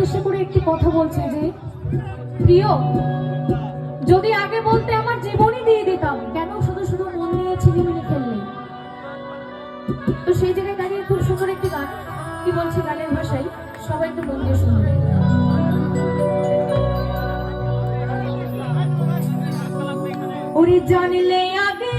উদ্দেশ্য করে একটি কথা বলছে যে প্রিয়, যদি আগে বলতে আমার জীবনই দিয়ে দিতাম, কেন শুধু শুধু মন নিয়ে ছিনিমিনি খেললে। তো সেই জায়গায় দাঁড়িয়ে খুব সুন্দর একটি গান কি বলছে গানের ভাষায়, সবাই একটু মন দিয়ে শুনবে। ওরে জানলে আগে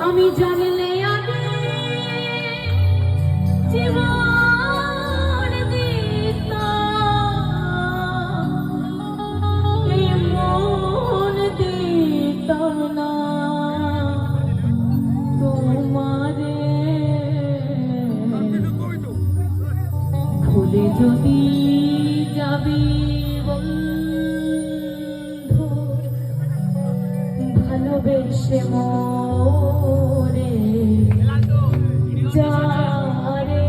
আমি জানলে আগে জীবন দিতাম, এই মন দিতাম না তোমারে। ভুলে যদি যাবি বন্ধু, ভালোবেসে মোরে যা রে।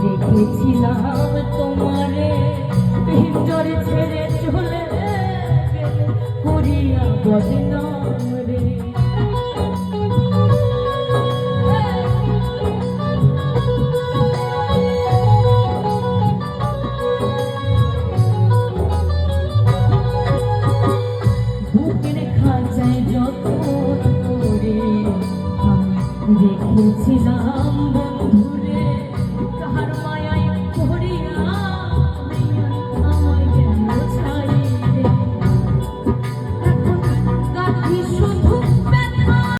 দেখেছিলাম তোমারে পিঞ্জরে ছেড়ে চলে গেলে করিয়া বদনাম রে।